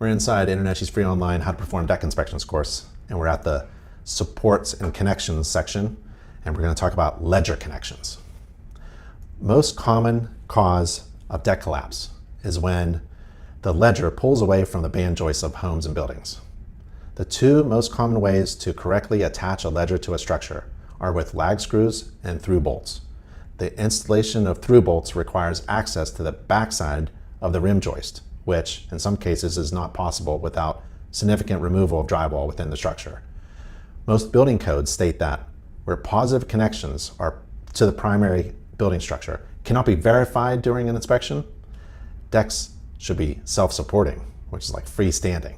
We're inside InterNACHI's free online How to Perform Deck Inspections course, and we're at the Supports and Connections section, and we're going to talk about ledger connections. Most common cause of deck collapse is when the ledger pulls away from the band joists of homes and buildings. The two most common ways to correctly attach a ledger to a structure are with lag screws and through bolts. The installation of through bolts requires access to the backside of the rim joist, which in some cases is not possible without significant removal of drywall within the structure. Most building codes state that where positive connections are to the primary building structure cannot be verified during an inspection, decks should be self-supporting, which is like freestanding.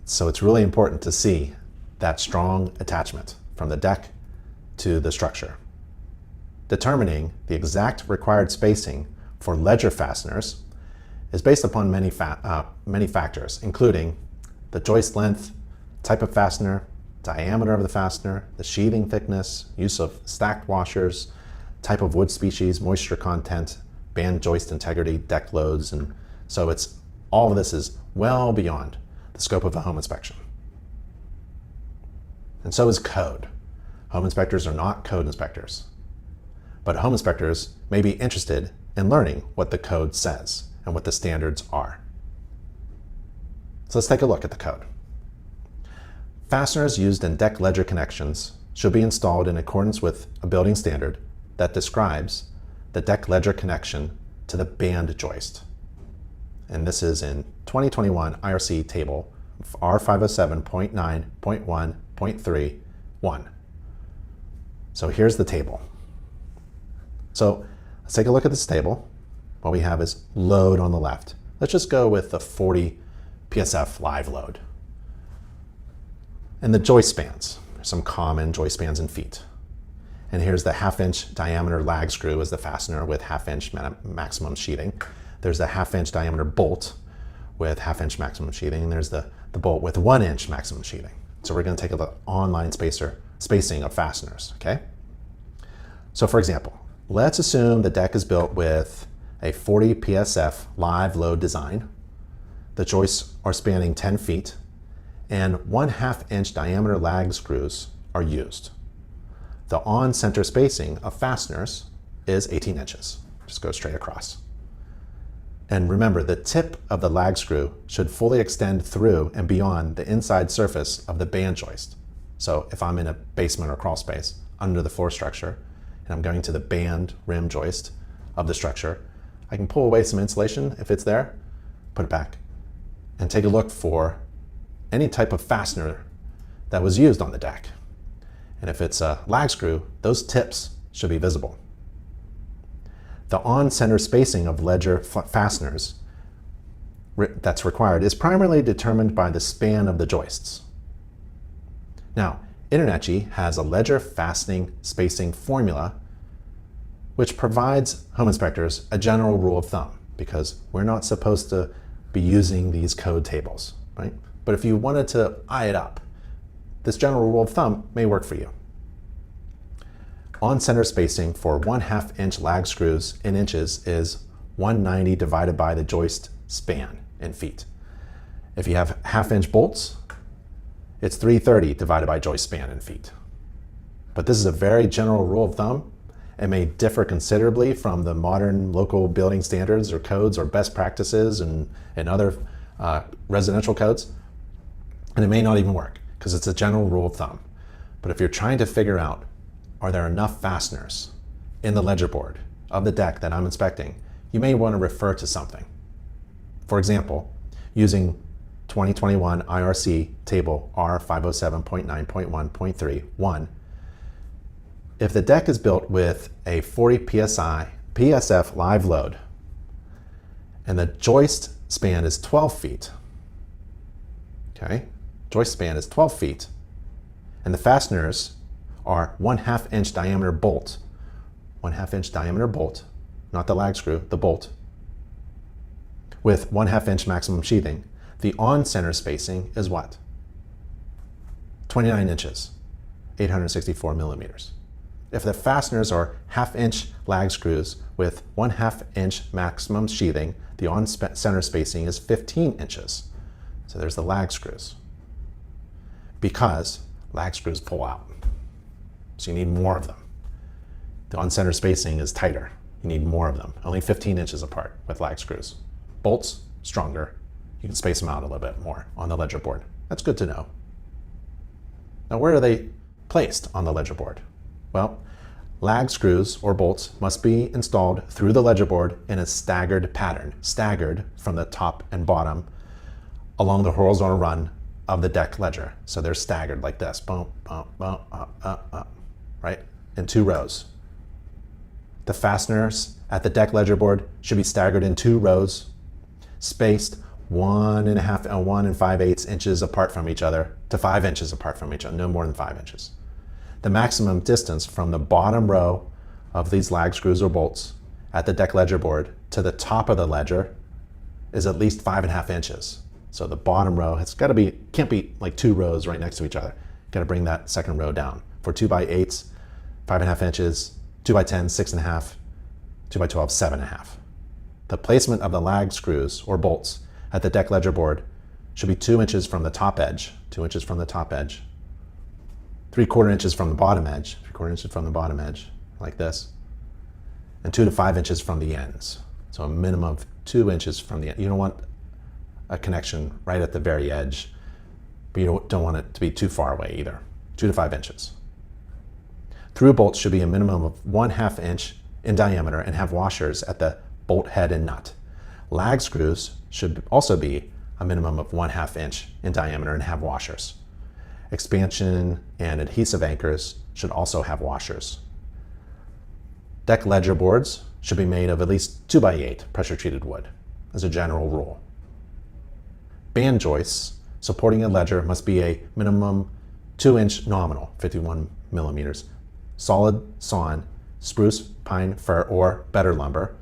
So it's really important to see that strong attachment from the deck to the structure. Determining the exact required spacing for ledger fasteners is based upon many factors, including the joist length, type of fastener, diameter of the fastener, the sheathing thickness, use of stacked washers, type of wood species, moisture content, band joist integrity, deck loads, and so all of this is well beyond the scope of a home inspection. And so is code. Home inspectors are not code inspectors, but home inspectors may be interested in learning what the code says and what the standards are. So let's take a look at the code. Fasteners used in deck ledger connections should be installed in accordance with a building standard that describes the deck ledger connection to the band joist. And this is in 2021 IRC table R507.9.1.3.1. So here's the table. So let's take a look at this table. What we have is load on the left. Let's just go with the 40 PSF live load. And the joist spans, some common joist spans in feet. And here's the 1/2 inch diameter lag screw as the fastener with 1/2 inch maximum sheathing. There's the 1/2 inch diameter bolt with 1/2 inch maximum sheathing. And there's the bolt with 1 inch maximum sheathing. So we're going to take a look at online spacing of fasteners, okay? So for example, let's assume the deck is built with a 40 PSF live load design. The joists are spanning 10 feet and 1/2 inch diameter lag screws are used. The on-center spacing of fasteners is 18 inches. Just go straight across. And remember, the tip of the lag screw should fully extend through and beyond the inside surface of the band joist. So if I'm in a basement or crawl space under the floor structure and I'm going to the band rim joist of the structure, I can pull away some insulation if it's there, put it back, and take a look for any type of fastener that was used on the deck. And if it's a lag screw, those tips should be visible. The on-center spacing of ledger fasteners that's required is primarily determined by the span of the joists. Now, InterNACHI has a ledger fastening spacing formula which provides home inspectors a general rule of thumb, because we're not supposed to be using these code tables, right? But if you wanted to eye it up, this general rule of thumb may work for you. On-center spacing for 1/2 inch lag screws in inches is 190 divided by the joist span in feet. If you have 1/2 inch bolts, it's 330 divided by joist span in feet. But this is a very general rule of thumb. It may differ considerably from the modern local building standards or codes or best practices and other residential codes. And it may not even work because it's a general rule of thumb. But if you're trying to figure out, are there enough fasteners in the ledger board of the deck that I'm inspecting, you may want to refer to something. For example, using 2021 IRC table R507.9.1.3.1, if the deck is built with a 40 PSF live load and the joist span is 12 feet, okay, joist span is 12 feet, and the fasteners are 1/2 inch diameter bolt, 1/2 inch diameter bolt, not the lag screw, the bolt, with 1/2 inch maximum sheathing, the on-center spacing is what? 29 inches, 864 millimeters. If the fasteners are 1/2 inch lag screws with 1/2 inch maximum sheathing, the on-center spacing is 15 inches. So there's the lag screws. Because lag screws pull out. So you need more of them. The on-center spacing is tighter. You need more of them. Only 15 inches apart with lag screws. Bolts, stronger. You can space them out a little bit more on the ledger board. That's good to know. Now, where are they placed on the ledger board? Well, lag screws or bolts must be installed through the ledger board in a staggered pattern, staggered from the top and bottom along the horizontal run of the deck ledger. So they're staggered like this, boom, boom, boom, up, right? In 2 rows. The fasteners at the deck ledger board should be staggered in 2 rows, spaced 1.5 and 1 5/8 inches apart from each other to 5 inches apart from each other, no more than 5 inches. The maximum distance from the bottom row of these lag screws or bolts at the deck ledger board to the top of the ledger is at least 5.5 inches. So the bottom row, it's got to be, can't be like 2 rows right next to each other. Got to bring that second row down. For 2x8s, 5.5 inches, 2x10, 6.5, 2x12, 7.5. The placement of the lag screws or bolts at the deck ledger board should be 2 inches from the top edge, 2 inches from the top edge, 3/4 inches from the bottom edge, 3/4 inches from the bottom edge, like this, and 2 to 5 inches from the ends. So a minimum of 2 inches from the end. You don't want a connection right at the very edge, but you don't want it to be too far away either. 2 to 5 inches. Through bolts should be a minimum of 1/2 inch in diameter and have washers at the bolt head and nut. Lag screws should also be a minimum of 1/2 inch in diameter and have washers. Expansion and adhesive anchors should also have washers. Deck ledger boards should be made of at least 2x8 pressure treated wood as a general rule. Band joists supporting a ledger must be a minimum 2-inch nominal, 51 millimeters, solid sawn, spruce, pine, fir, or better lumber,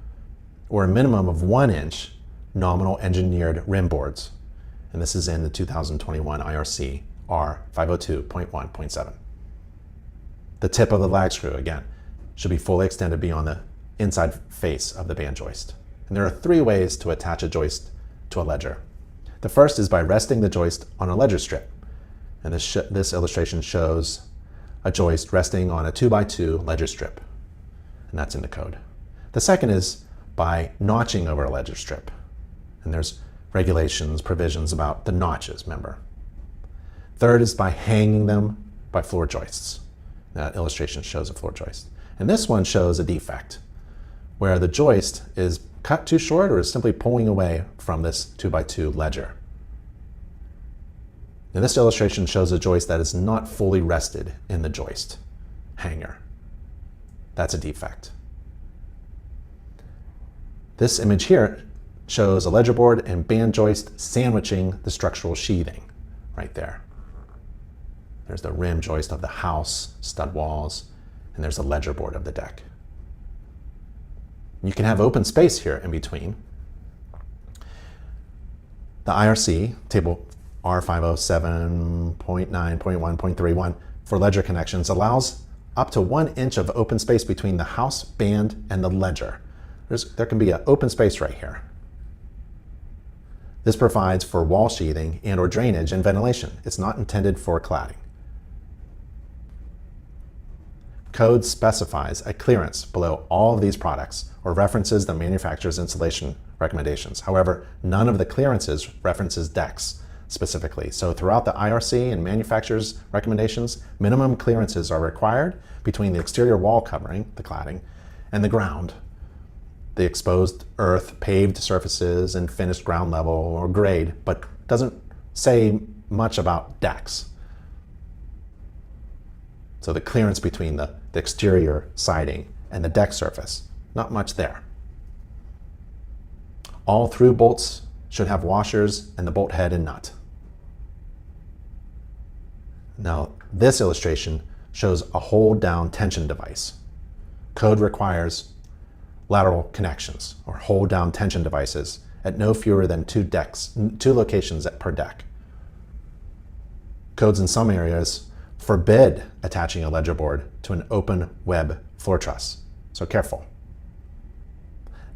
or a minimum of 1 inch nominal engineered rim boards. And this is in the 2021 IRC R502.1.7. The tip of the lag screw, again, should be fully extended beyond the inside face of the band joist. And there are 3 ways to attach a joist to a ledger. The first is by resting the joist on a ledger strip. And this illustration shows a joist resting on a 2x2 ledger strip. And that's in the code. The second is by notching over a ledger strip. And there's regulations, provisions about the notches, remember. Third is by hanging them by floor joists. That illustration shows a floor joist. And this one shows a defect where the joist is cut too short or is simply pulling away from this 2x2 ledger. And this illustration shows a joist that is not fully rested in the joist hanger. That's a defect. This image here shows a ledger board and band joist sandwiching the structural sheathing right there. There's the rim joist of the house, stud walls, and there's a ledger board of the deck. You can have open space here in between. The IRC, table R507.9.1.31 for ledger connections allows up to 1 inch of open space between the house, band, and the ledger. There can be an open space right here. This provides for wall sheathing and or drainage and ventilation. It's not intended for cladding. Code specifies a clearance below all of these products or references the manufacturer's installation recommendations. However, none of the clearances references decks specifically. So throughout the IRC and manufacturer's recommendations, minimum clearances are required between the exterior wall covering, the cladding, and the ground, the exposed earth, paved surfaces, and finished ground level or grade, but doesn't say much about decks. So the clearance between the exterior siding and the deck surface, not much there. All through bolts should have washers and the bolt head and nut. Now, this illustration shows a hold down tension device. Code requires lateral connections or hold down tension devices at no fewer than 2 locations per deck. Codes in some areas forbid attaching a ledger board to an open web floor truss. So careful.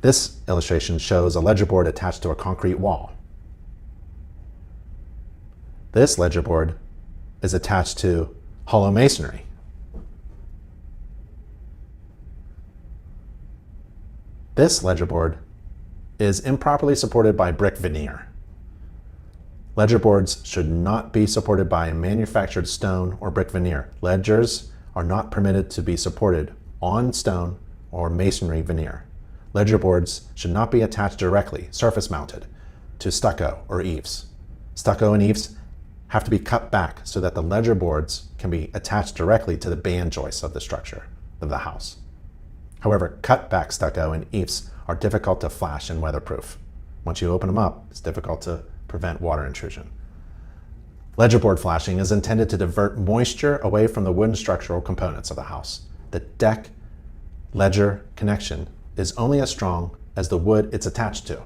This illustration shows a ledger board attached to a concrete wall. This ledger board is attached to hollow masonry. This ledger board is improperly supported by brick veneer. Ledger boards should not be supported by a manufactured stone or brick veneer. Ledgers are not permitted to be supported on stone or masonry veneer. Ledger boards should not be attached directly, surface mounted, to stucco or eaves. Stucco and eaves have to be cut back so that the ledger boards can be attached directly to the band joists of the structure of the house. However, cut back stucco and eaves are difficult to flash and weatherproof. Once you open them up, it's difficult to prevent water intrusion. Ledger board flashing is intended to divert moisture away from the wooden structural components of the house. The deck ledger connection is only as strong as the wood it's attached to,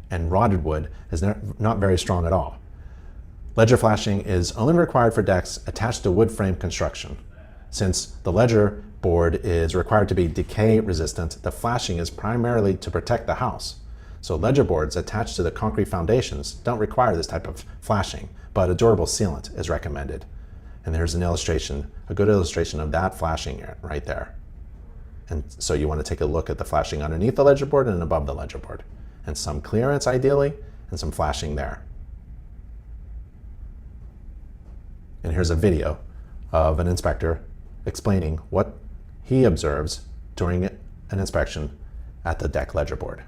and rotted wood is not very strong at all. Ledger flashing is only required for decks attached to wood frame construction. Since the ledger board is required to be decay resistant, the flashing is primarily to protect the house. So ledger boards attached to the concrete foundations don't require this type of flashing, but a durable sealant is recommended. And there's an illustration, a good illustration of that flashing right there. And so you want to take a look at the flashing underneath the ledger board and above the ledger board. And some clearance ideally, and some flashing there. And here's a video of an inspector explaining what he observes during an inspection at the deck ledger board.